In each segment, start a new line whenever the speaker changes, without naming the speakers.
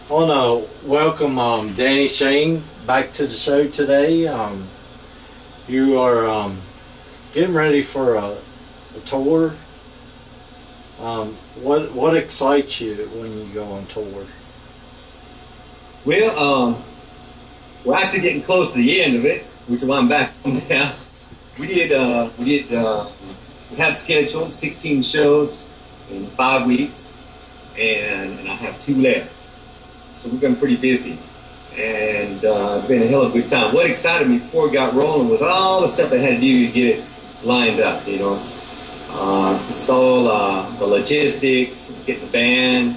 I want to welcome Danny Shain back to the show today. You are getting ready for a tour. What excites you when you go on tour?
Well, we're actually getting close to the end of it, which is why I'm back now. We had scheduled 16 shows in 5 weeks, and I have 2 left. So we've been pretty busy, and it's been a hell of a good time. What excited me before we got rolling was all the stuff I had to do to get it lined up, you know. It's all the logistics, getting the band,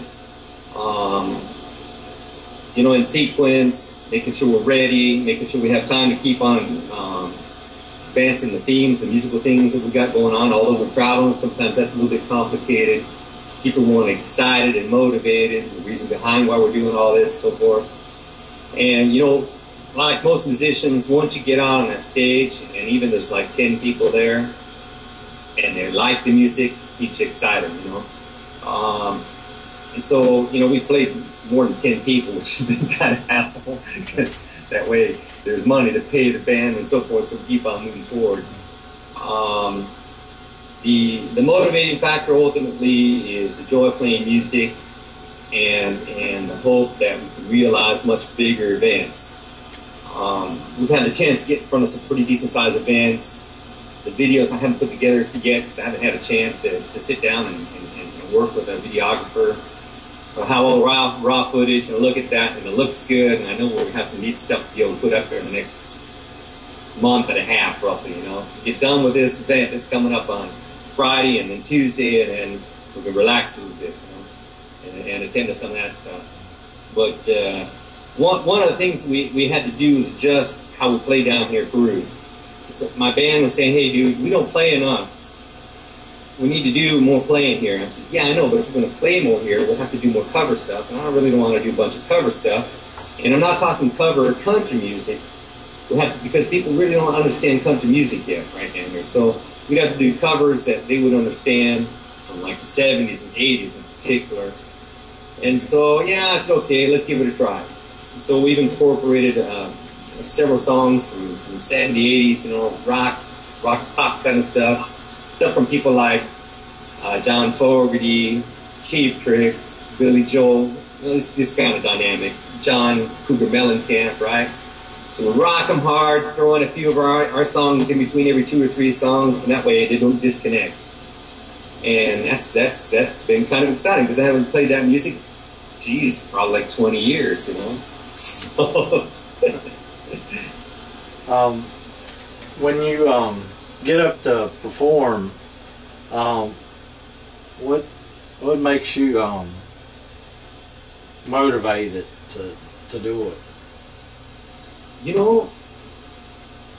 you know, in sequence, making sure we're ready, making sure we have time to keep on advancing the themes, the musical things that we got going on. Although we're traveling, sometimes that's a little bit complicated. Keep everyone excited and motivated, the reason behind why we're doing all this, so forth. And, you know, like most musicians, once you get on that stage, and even there's like 10 people there, and they like the music, keeps you excited, you know. And so, you know, we played more than 10 people, which has been kind of helpful, because that way there's money to pay the band and so forth, so we keep on moving forward. The motivating factor ultimately is the joy of playing music and the hope that we can realize much bigger events. We've had the chance to get in front of some pretty decent sized events. The videos I haven't put together yet because I haven't had a chance to sit down and work with a videographer. How all raw footage, and look at that, and it looks good, and I know we'll have some neat stuff to be able to put up there in the next month and a half, roughly, you know. Get done with this event that's coming up on Friday and then Tuesday, and then we can relax a little bit, you know, and attend to some of that stuff. But one of the things we had to do is adjust how we play down here in Peru. So my band was saying, hey, dude, we don't play enough. We need to do more playing here. And I said, yeah, I know, but if we're going to play more here, we'll have to do more cover stuff. And I really don't want to do a bunch of cover stuff. And I'm not talking cover country music. We'll have to, because people really don't understand country music yet right down here. So we'd have to do covers that they would understand from like the 70s and 80s in particular. And so, yeah, it's okay, let's give it a try. And so we've incorporated several songs from the 70s, 80s, you know, rock, pop kind of stuff. Stuff from people like John Fogerty, Cheap Trick, Billy Joel, you know, this kind of dynamic. John Cougar Mellencamp, right? So we rock them hard, throw in a few of our songs in between every 2 or 3 songs, and that way they don't disconnect. And that's been kind of exciting because I haven't played that music, geez, probably like 20 years, you know. So
when you get up to perform, what makes you motivated to do it?
You know,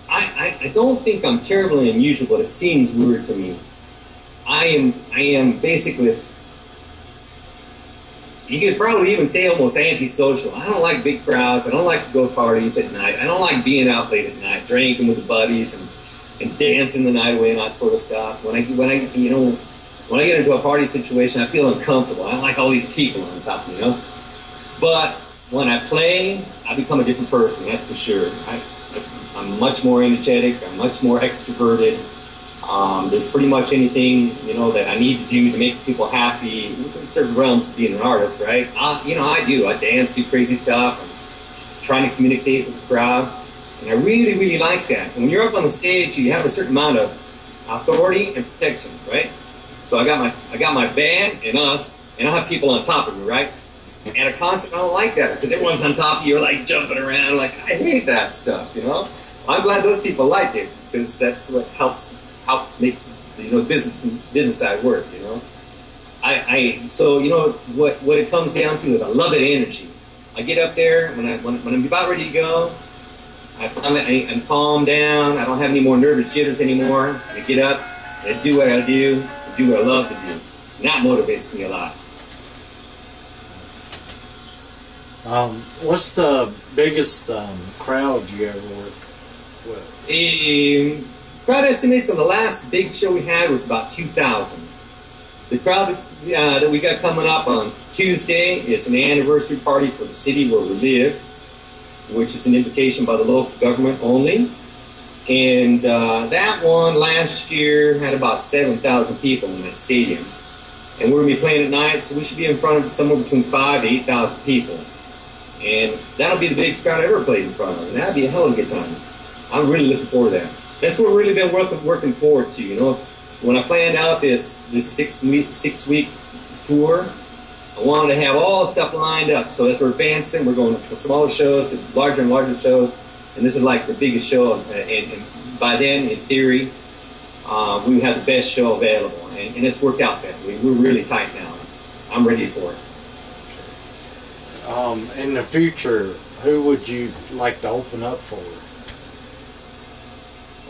I don't think I'm terribly unusual, but it seems weird to me. I am basically, you could probably even say almost antisocial. I don't like big crowds. I don't like to go to parties at night. I don't like being out late at night, drinking with the buddies and dancing the night away and that sort of stuff. When I get into a party situation, I feel uncomfortable. I don't like all these people on top, you know. But when I play, I become a different person, that's for sure. I'm much more energetic. I'm much more extroverted. There's pretty much anything, you know, that I need to do to make people happy in certain realms of being an artist, right? You know, I do. I dance, do crazy stuff. I'm trying to communicate with the crowd. And I really, really like that. And when you're up on the stage, you have a certain amount of authority and protection, right? So I got my band and us, and I have people on top of me, right? And at a concert, I don't like that because everyone's on top of you, like jumping around. Like, I hate that stuff, you know. I'm glad those people like it because that's what helps makes, you know, business side work, you know. So you know what it comes down to is I love that energy. I get up there when I'm about ready to go. I find that I'm calmed down. I don't have any more nervous jitters anymore. I get up, and I do what I do, I do what I love to do. And that motivates me a lot.
What's the biggest crowd you ever worked with?
Crowd estimates on the last big show we had was about 2,000. The crowd that we got coming up on Tuesday is an anniversary party for the city where we live, which is an invitation by the local government only. And that one last year had about 7,000 people in that stadium. And we're going to be playing at night, so we should be in front of somewhere between 5,000 to 8,000 people. And that'll be the biggest crowd I ever played in front of. And that'll be a hell of a good time. I'm really looking forward to that. That's what we've really been working forward to, you know. When I planned out this 6-week tour, I wanted to have all the stuff lined up. So as we're advancing, we're going from smaller shows to larger and larger shows. And this is like the biggest show. And by then, in theory, we have the best show available. And it's worked out that way. We're really tight now. I'm ready for it.
In the future, who would you like to open up for?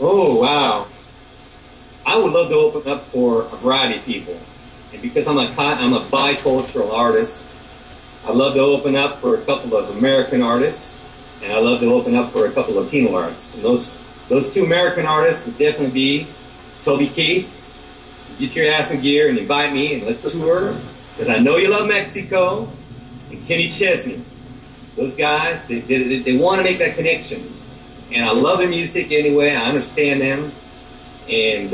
Oh, wow. I would love to open up for a variety of people. And because I'm a bicultural artist, I'd love to open up for a couple of American artists, and I'd love to open up for a couple of Latino artists. And those two American artists would definitely be Toby Keith. Get your ass in gear and invite me, and let's tour. Because I know you love Mexico. And Kenny Chesney. Those guys, they want to make that connection. And I love their music anyway. I understand them. And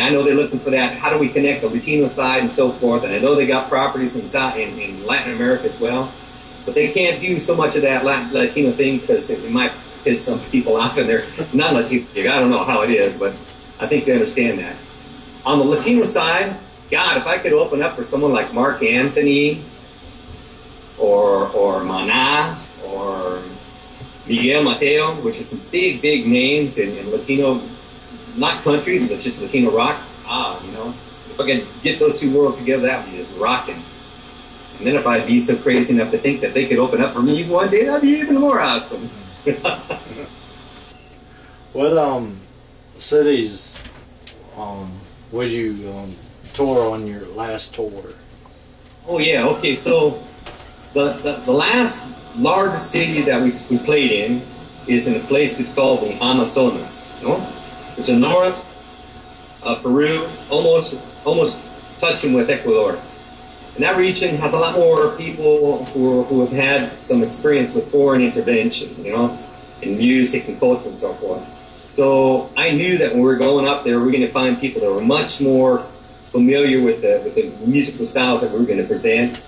I know they're looking for that. How do we connect the Latino side and so forth? And I know they got properties in Latin America as well. But they can't do so much of that Latino thing because it might piss some people off and they're not Latino. I don't know how it is, but I think they understand that. On the Latino side, God, if I could open up for someone like Mark Anthony or Maná or Miguel Mateo, which is some big names in Latino, not country, but just Latino rock. You know, if I could get those two worlds together, that would be just rocking. And then if I'd be so crazy enough to think that they could open up for me one day, that'd be even more awesome.
What cities would you tour on your last tour?
Oh yeah, okay. So the last large city that we played in is in a place that's called the Amazonas. You know? It's in north of Peru, almost touching with Ecuador. And that region has a lot more people who have had some experience with foreign intervention, you know, in music and culture and so forth. So I knew that when we were going up there, we were going to find people that were much more familiar with the musical styles that we were going to present.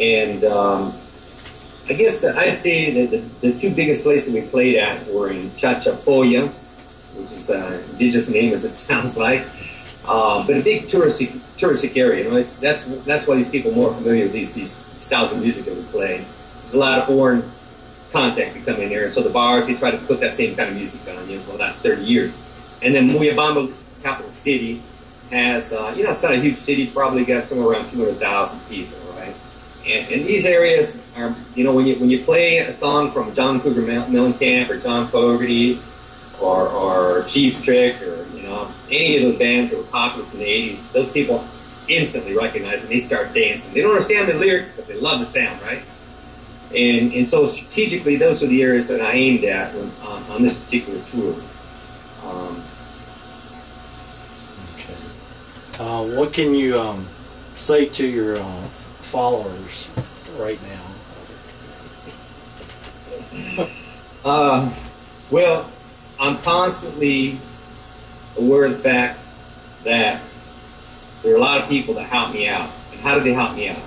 And I guess I'd say that the two biggest places we played at were in Chachapoyas, which is an indigenous name as it sounds like, but a big touristic area. You know, that's why these people are more familiar with these styles of music that we play. There's a lot of foreign contact that come in here, and so the bars, they try to put that same kind of music on, you know, for the last 30 years. And then Moyobamba, capital city, has, you know, it's not a huge city, probably got somewhere around 200,000 people, right? And these areas are, you know, when you play a song from John Cougar Mellencamp or John Fogerty or Cheap Trick or, you know, any of those bands that were popular from the 80s, those people instantly recognize it and they start dancing. They don't understand the lyrics, but they love the sound, right? And so strategically, those are the areas that I aimed at on this particular tour.
Okay. What can you say to your followers right now?
Well, I'm constantly aware of the fact that there are a lot of people that help me out. And how do they help me out?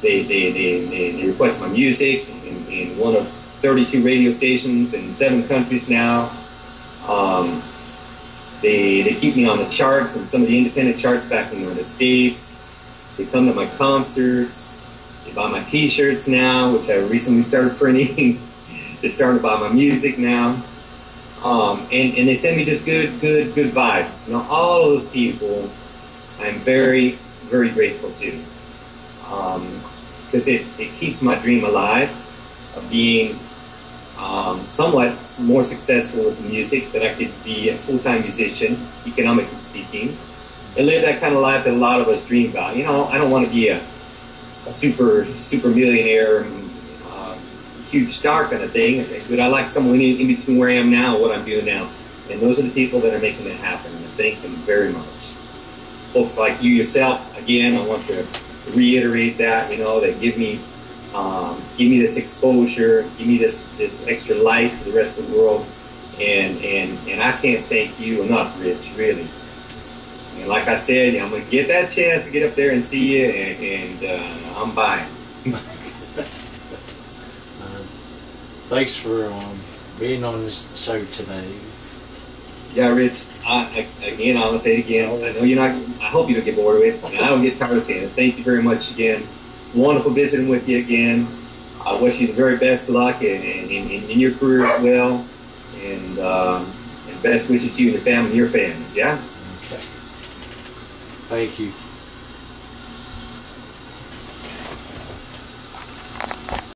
They request my music in one of 32 radio stations in 7 countries now. They keep me on the charts and some of the independent charts back in the United States. They come to my concerts. They buy my T-shirts now, which I recently started printing. They're starting to buy my music now. And they send me just good vibes. Now, all of those people I'm very, very grateful to. Because it keeps my dream alive of being somewhat more successful with music, that I could be a full-time musician, economically speaking, and live that kind of life that a lot of us dream about. You know, I don't want to be a super millionaire, huge star kind of thing, but I like someone in between where I am now and what I'm doing now. And those are the people that are making it happen. And I thank them very much. folks like you yourself, again, I want to reiterate that, that give me this exposure, give me this extra light to the rest of the world, and I can't thank you enough, Rich, really. And like I said, I'm gonna get that chance to get up there and see you, and I'm buying.
Thanks for being on this show today.
Yeah, Rich. Again, I'm gonna say it again. I know you're not. I hope you don't get bored of it, and I don't get tired of saying it. Thank you very much again. Wonderful visiting with you again. I wish you the very best of luck in your career as well, and best wishes to you and your family and your families. Yeah.
Okay. Thank you.